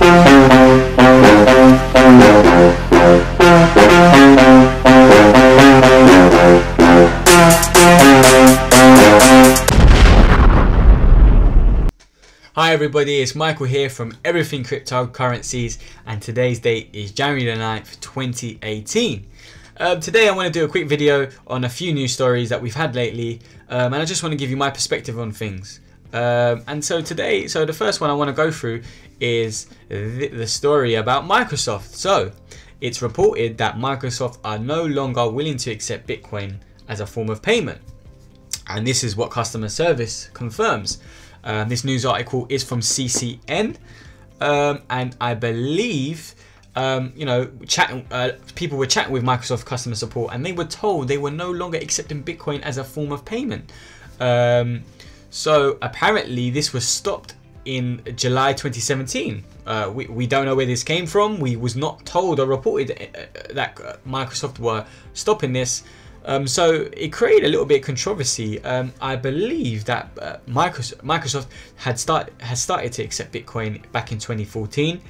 Hi everybody, it's Michael here from EverythingCryptocurrencys, and today's date is January the 9th, 2018. Today I want to do a quick video on a few news stories that we've had lately, and I just want to give you my perspective on things. And so the first one I want to go through is the story about Microsoft. So it's reported that Microsoft are no longer willing to accept Bitcoin as a form of payment, and this is what customer service confirms. This news article is from CCN, and I believe people were chatting with Microsoft customer support, and they were told they were no longer accepting Bitcoin as a form of payment. So apparently this was stopped in July 2017. We don't know where this came from. We was not told or reported that Microsoft were stopping this. So it created a little bit of controversy. I believe that Microsoft has started to accept Bitcoin back in 2014.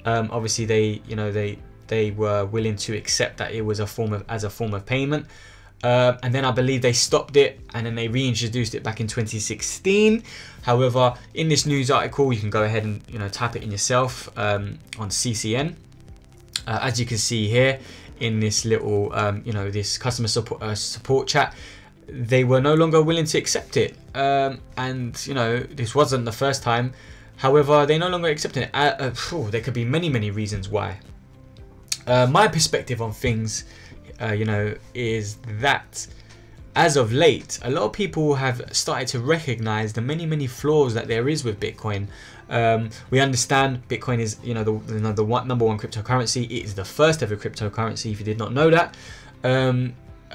Obviously, they were willing to accept that it was as a form of payment, and then I believe they stopped it, and then they reintroduced it back in 2016. However, in this news article, you can go ahead and type it in yourself on CCN. As you can see here, in this little this customer support chat, they were no longer willing to accept it, and this wasn't the first time. However, they no longer accepted it. There could be many reasons why. My perspective on things is that as of late, a lot of people have started to recognize the many flaws that there is with Bitcoin. We understand Bitcoin is the number one cryptocurrency. It is the first ever cryptocurrency, if you did not know that,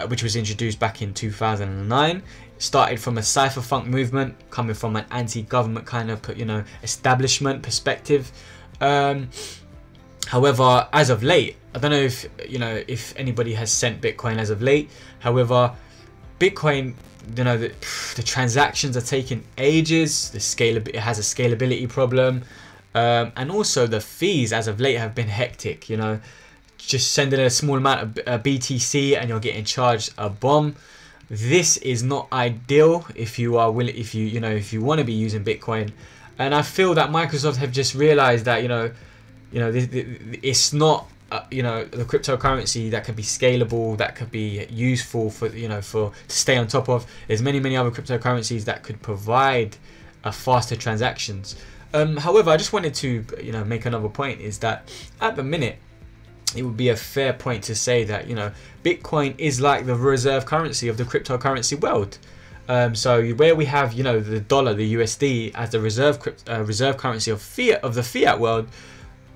which was introduced back in 2009. Started from a cypherpunk movement, coming from an anti-government kind of establishment perspective. However, as of late, I don't know if anybody has sent Bitcoin as of late. However, Bitcoin, the transactions are taking ages. It has a scalability problem, and also the fees as of late have been hectic. Just sending a small amount of BTC and you're getting charged a bomb. This is not ideal if you are willing, if you want to be using Bitcoin. And I feel that Microsoft have just realized that it's not the cryptocurrency that could be scalable, that could be useful for to stay on top of. There's many other cryptocurrencies that could provide faster transactions. However, I just wanted to make another point, is that at the minute it would be a fair point to say that Bitcoin is like the reserve currency of the cryptocurrency world. So where we have the dollar, the USD, as the reserve currency of the fiat world,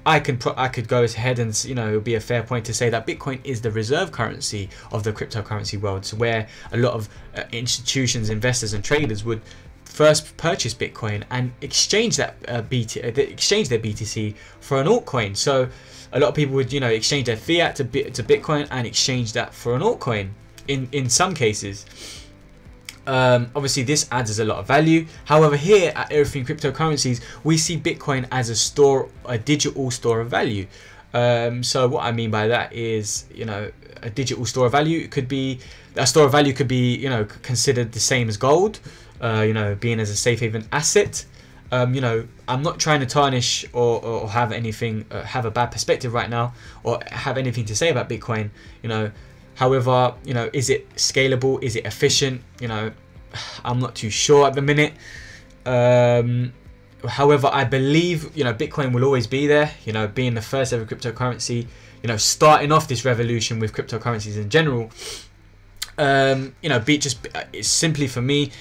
I could go ahead and it would be a fair point to say that Bitcoin is the reserve currency of the cryptocurrency world. So where a lot of institutions, investors, and traders would first purchase Bitcoin and exchange that exchange their BTC for an altcoin. So a lot of people would exchange their fiat to Bitcoin and exchange that for an altcoin in some cases. Obviously this adds a lot of value. However, here at Everything Cryptocurrencies, we see Bitcoin as a digital store of value. So what I mean by that is, a digital store of value could be considered the same as gold, being as a safe haven asset. I'm not trying to tarnish or have anything, have a bad perspective right now, or have anything to say about Bitcoin. However, is it scalable? Is it efficient? I'm not too sure at the minute. However, I believe Bitcoin will always be there. Being the first ever cryptocurrency, starting off this revolution with cryptocurrencies in general. It's simply, for me,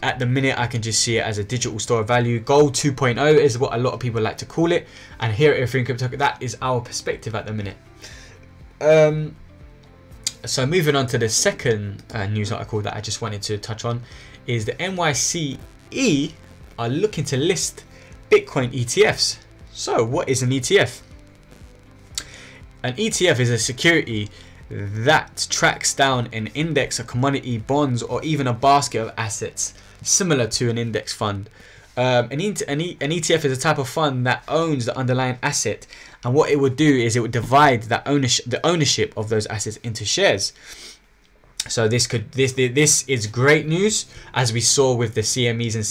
at the minute, I can just see it as a digital store of value. Gold 2.0 is what a lot of people like to call it, and here at Everything Crypto, that is our perspective at the minute. So moving on to the second news article that I just wanted to touch on, is the NYSE are looking to list Bitcoin ETFs. So what is an ETF? An ETF is a security that tracks down an index, a commodity, bonds, or even a basket of assets, similar to an index fund. An ETF is a type of fund that owns the underlying asset, and what it would do is it would divide the ownership of those assets into shares. So this is great news, as we saw with the CMEs and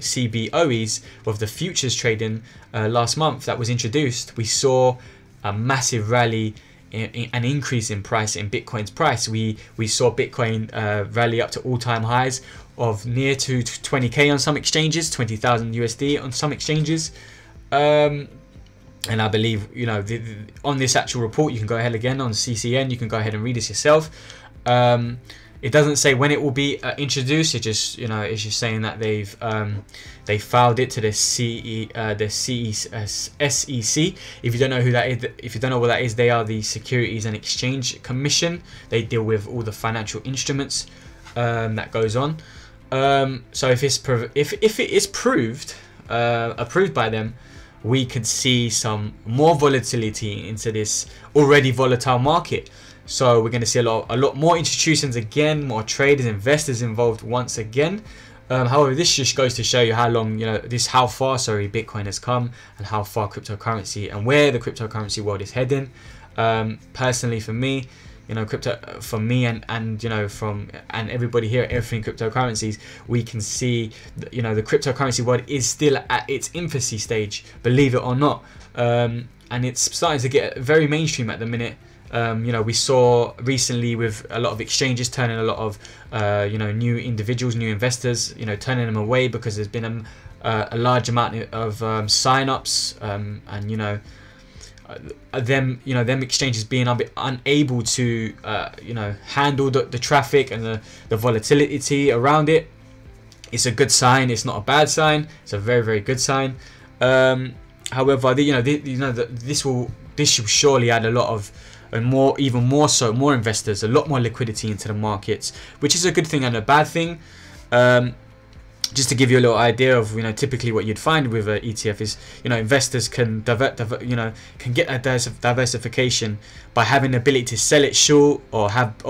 CBOEs with the futures trading last month that was introduced. We saw a massive rally, an increase in price, in Bitcoin's price. We saw Bitcoin rally up to all-time highs of near to 20k on some exchanges, 20,000 USD on some exchanges. And I believe, you know, on this actual report, you can go ahead again on CCN, you can go ahead and read this yourself. It doesn't say when it will be introduced. It just, you know, it's just saying that they filed it to the SEC. If you don't know who that is, if you don't know what that is, they are the Securities and Exchange Commission. They deal with all the financial instruments that goes on. So if it is approved by them, we could see some more volatility into this already volatile market. So we're going to see a lot more institutions again, more traders, investors involved once again. However, this just goes to show you how long, you know, how far Bitcoin has come, and how far cryptocurrency and where the cryptocurrency world is heading. Personally, for me, you know, and you know, and everybody here at Everything Cryptocurrencies, we can see, you know, the cryptocurrency world is still at its infancy stage, believe it or not, and it's starting to get very mainstream at the minute. You know, we saw recently with a lot of exchanges turning a lot of you know, new individuals, new investors, you know, turning them away because there's been a large amount of sign-ups, and you know, them exchanges being a bit unable to you know, handle the traffic and the volatility around it. It's a good sign. It's not a bad sign. It's a very, very good sign. However, this will surely add a lot of, and even more so, more investors, a lot more liquidity into the markets, which is a good thing and a bad thing. Just to give you a little idea of, you know, typically what you'd find with an ETF is, you know, investors can get a diversification by having the ability to sell it short or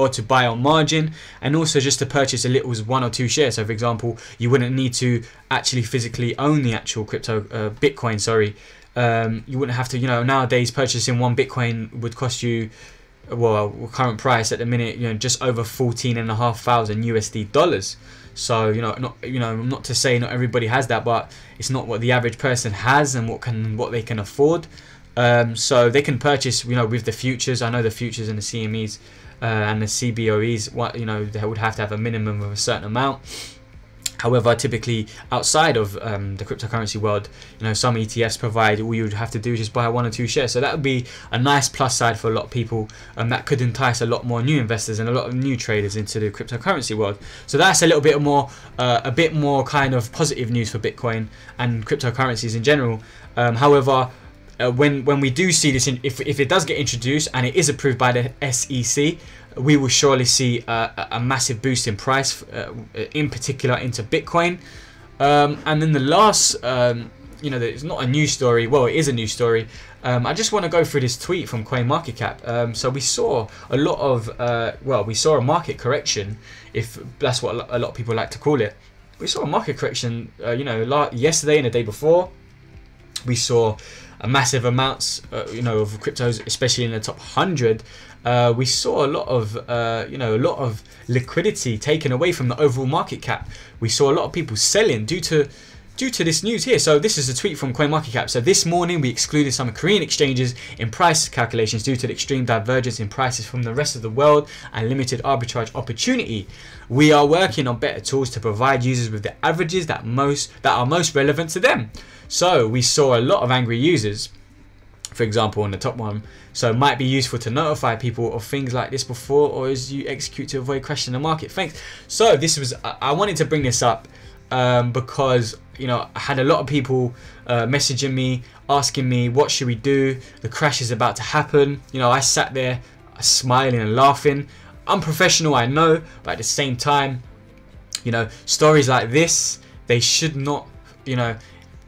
to buy on margin, and also just to purchase as little as 1 or 2 shares. So for example, you wouldn't need to actually physically own the actual Bitcoin, sorry. You wouldn't have to, you know, nowadays purchasing 1 Bitcoin would cost you, well, current price at the minute, you know, just over $14,500 USD dollars. So, you know, not to say not everybody has that, but it's not what the average person has and what they can afford. So they can purchase, you know, with the futures. I know the futures and the CMEs and the CBOEs, you know, they would have to have a minimum of a certain amount. However, typically outside of the cryptocurrency world, you know, some ETFs provide, all you would have to do is just buy 1 or 2 shares. So that would be a nice plus side for a lot of people, and that could entice a lot more new investors and a lot of new traders into the cryptocurrency world. So that's a little bit more kind of positive news for Bitcoin and cryptocurrencies in general. However, when we do see this, if it does get introduced and it is approved by the SEC, we will surely see a massive boost in price, in particular into Bitcoin. And then the last, you know, it's not a news story. Well, it is a news story. I just want to go through this tweet from CoinMarketCap. So we saw a lot of, we saw a market correction, if that's what a lot of people like to call it. We saw a market correction, you know, yesterday and the day before. We saw a massive amounts, you know, of cryptos, especially in the top 100. We saw a lot of, you know, a lot of liquidity taken away from the overall market cap. We saw a lot of people selling due to this news here. So this is a tweet from CoinMarketCap. So this morning we excluded some Korean exchanges in price calculations due to the extreme divergence in prices from the rest of the world and limited arbitrage opportunity. We are working on better tools to provide users with the averages that are most relevant to them. So we saw a lot of angry users, for example, on the top one. So it might be useful to notify people of things like this before or as you execute to avoid crashing the market. Thanks. So this was, I wanted to bring this up because, you know, I had a lot of people messaging me, asking me, what should we do? The crash is about to happen. You know, I sat there smiling and laughing. Unprofessional, I know, but at the same time, you know, stories like this, they should not, you know,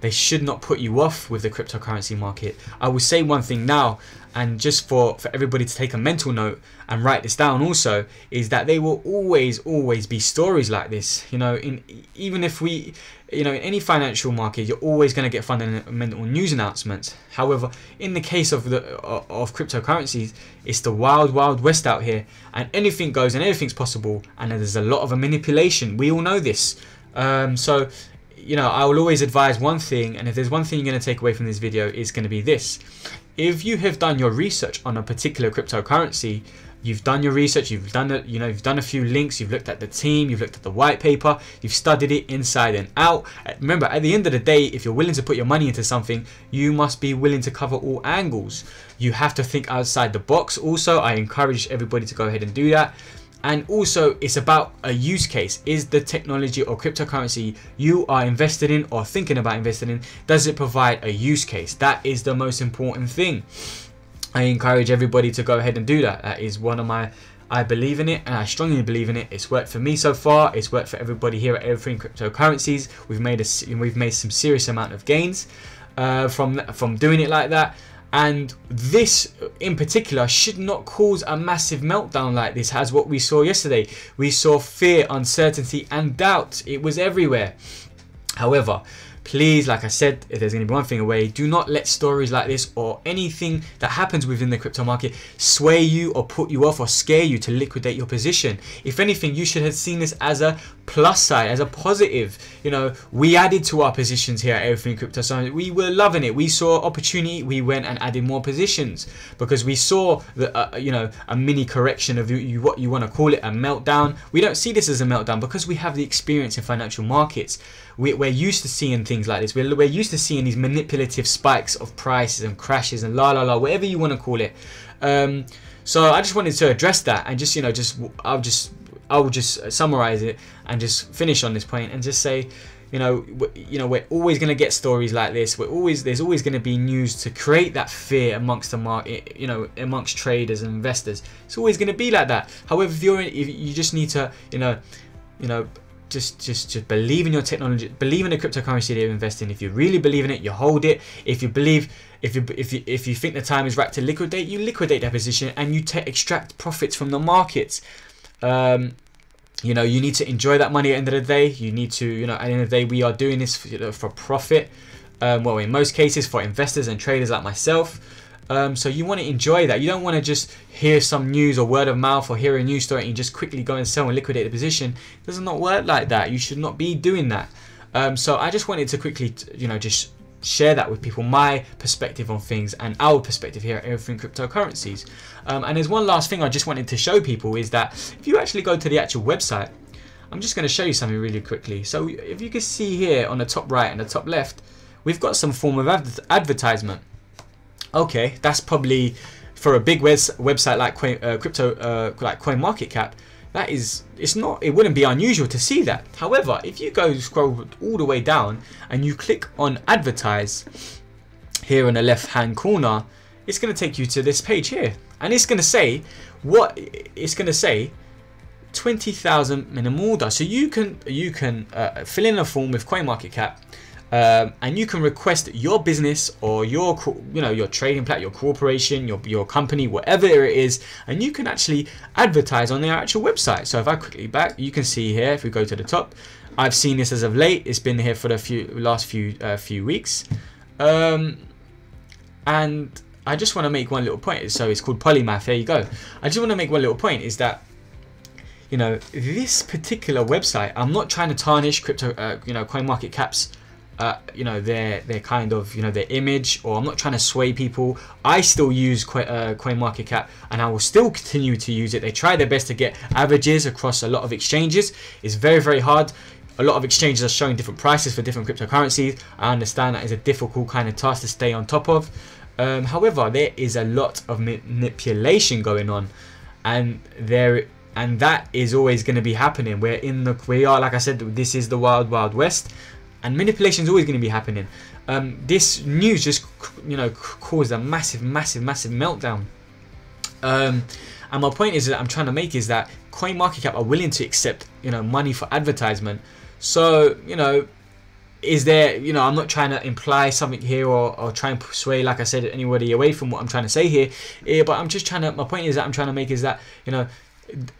they should not put you off with the cryptocurrency market. I will say one thing now, and just for everybody to take a mental note and write this down also, is that there will always be stories like this. You know, even if we, you know, in any financial market, you're always going to get fundamental news announcements. However, in the case of cryptocurrencies, it's the wild west out here, and anything goes and everything's possible, and there's a lot of manipulation. We all know this. So, you know, I will always advise one thing, and if there's one thing you're going to take away from this video, it's going to be this. If you have done your research on a particular cryptocurrency, you've done your research, you've done it, you know, you've done a few links, you've looked at the team, you've looked at the white paper, you've studied it inside and out. Remember, at the end of the day, if you're willing to put your money into something, you must be willing to cover all angles. You have to think outside the box. Also, I encourage everybody to go ahead and do that. And also, it's about a use case. Is the technology or cryptocurrency you are invested in or thinking about investing in, does it provide a use case? That is the most important thing. I encourage everybody to go ahead and do that. That is one of my, I believe in it, and I strongly believe in it. It's worked for me so far. It's worked for everybody here at EverythingCryptocurrencys. We've made some serious amount of gains from doing it like that. And this in particular should not cause a massive meltdown like this as what we saw yesterday. We saw fear, uncertainty and doubt. It was everywhere. However, please, like I said, if there's going to be one thing away, do not let stories like this or anything that happens within the crypto market sway you or put you off or scare you to liquidate your position. If anything, you should have seen this as a plus side, as a positive. You know, we added to our positions here at Everything Crypto, so we were loving it. We saw opportunity, we went and added more positions because we saw the you know, a mini correction of what you want to call it, a meltdown. We don't see this as a meltdown because we have the experience in financial markets. We're used to seeing things like this. We're used to seeing these manipulative spikes of prices and crashes and whatever you want to call it. So I just wanted to address that and just, you know, I will just summarize it and just finish on this point and just say, you know, we're always going to get stories like this. There's always going to be news to create that fear amongst the market, you know, amongst traders and investors. It's always going to be like that. However, if you just need to, you know, just believe in your technology, believe in the cryptocurrency that you invest in. If you really believe in it, you hold it. If you believe, if you think the time is right to liquidate, you liquidate that position and you extract profits from the markets. You know, you need to enjoy that money at the end of the day. You need to, you know, at the end of the day, we are doing this, you know, for profit. Well, in most cases, for investors and traders like myself. So you want to enjoy that. You don't want to just hear some news or word of mouth or hear a news story and you just quickly go and sell and liquidate the position. It does not work like that. You should not be doing that. So I just wanted to quickly, you know, just share that with people, my perspective on things and our perspective here at Everything Cryptocurrencies. And there's one last thing I just wanted to show people is that if you actually go to the actual website, I'm just going to show you something really quickly. So if you can see here on the top right and the top left, we've got some form of advertisement. Okay, that's probably for a big website like like CoinMarketCap. It wouldn't be unusual to see that. However, if you scroll all the way down and you click on advertise here in the left hand corner, it's going to take you to this page here, and it's going to say 20,000 minimum order. So you can fill in a form with CoinMarketCap. And you can request your business or your trading platform, your corporation, your company, whatever it is, and you can actually advertise on their actual website. So if I quickly back, you can see here, if we go to the top, I've seen this as of late. It's been here for the last few weeks, and I just want to make one little point. So it's called Polymath. There you go. I just want to make one little point is that, you know, this particular website, I'm not trying to tarnish CoinMarketCap's you know, their kind of, you know, their image, or I'm not trying to sway people. I still use CoinMarketCap and I will still continue to use it. They try their best to get averages across a lot of exchanges. It's very hard. A lot of exchanges are showing different prices for different cryptocurrencies. I understand that is a difficult kind of task to stay on top of. However, there is a lot of manipulation going on, and that is always going to be happening. We are, like I said, this is the wild west. And manipulation is always going to be happening. This news just, you know, caused a massive meltdown. And my point is that I'm trying to make is that CoinMarketCap are willing to accept, you know, money for advertisement. So, you know, is there, you know, I'm not trying to imply something here or try and persuade, like I said, anybody away from what I'm trying to say here. But I'm just trying to, my point is that I'm trying to make is that, you know,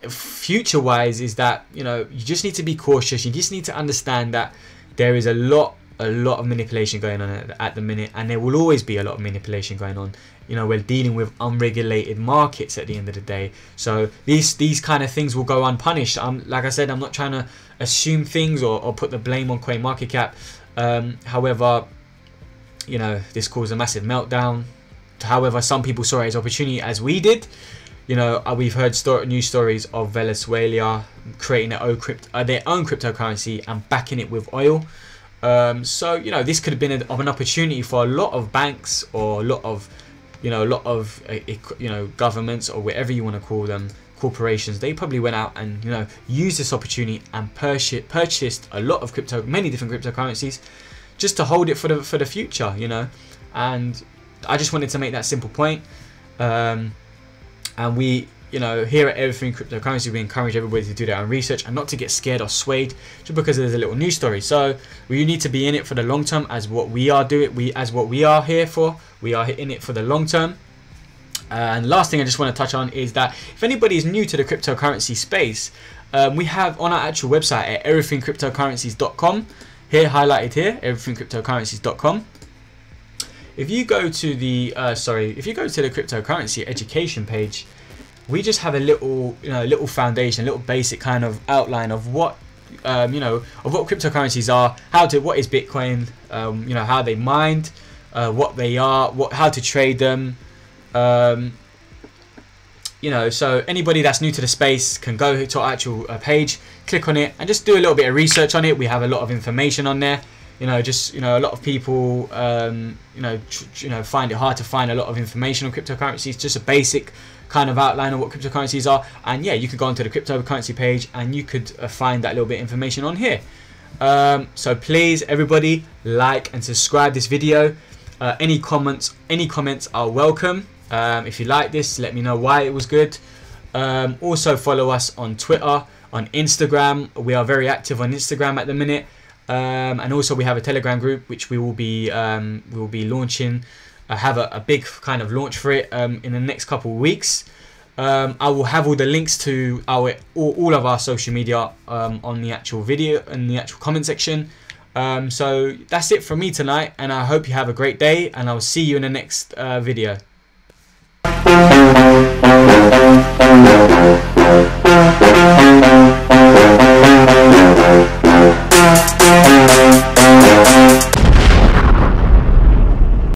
future wise is that, you know, you just need to be cautious. You just need to understand that there is a lot of manipulation going on at the minute, and there will always be a lot of manipulation going on. You know, we're dealing with unregulated markets at the end of the day, so these kind of things will go unpunished. Like I said, I'm not trying to assume things or put the blame on CoinMarketCap. However, you know, this caused a massive meltdown. However, some people saw it as opportunity, as we did. You know, we've heard news stories of Venezuela creating their own cryptocurrency and backing it with oil. So, you know, this could have been an opportunity for a lot of banks or a lot of governments, or whatever you want to call them, corporations. They probably went out and, you know, used this opportunity and purchased a lot of many different cryptocurrencies just to hold it for the future, you know. And I just wanted to make that simple point. And we, you know, here at Everything Cryptocurrency, we encourage everybody to do their own research and not to get scared or swayed just because there's a little news story. So we need to be in it for the long term, as what we are doing. We are here for. We are in it for the long term. And last thing I just want to touch on is that if anybody is new to the cryptocurrency space, we have on our actual website at EverythingCryptocurrencys.com, here highlighted here, EverythingCryptocurrencys.com. If you go to the cryptocurrency education page, we just have a little, you know, little foundation, a little basic kind of outline of what, you know, of what cryptocurrencies are, what is Bitcoin, you know, how they mined, what they are, how to trade them. You know, so anybody that's new to the space can go to our actual page, click on it, and just do a little bit of research on it. We have a lot of information on there. You know, just, you know, a lot of people, you know, find it hard to find a lot of information on cryptocurrencies. Just a basic kind of outline of what cryptocurrencies are, and yeah, you could go onto the cryptocurrency page and you could find that little bit of information on here. So please, everybody, like and subscribe this video. Any comments are welcome. If you like this, let me know why it was good. Also follow us on Twitter, on Instagram. We are very active on Instagram at the minute. And also we have a Telegram group which we will be launching. I have a big kind of launch for it in the next couple of weeks. I will have all the links to all of our social media on the actual video, in the actual comment section. So that's it from me tonight, and I hope you have a great day, and I'll see you in the next video.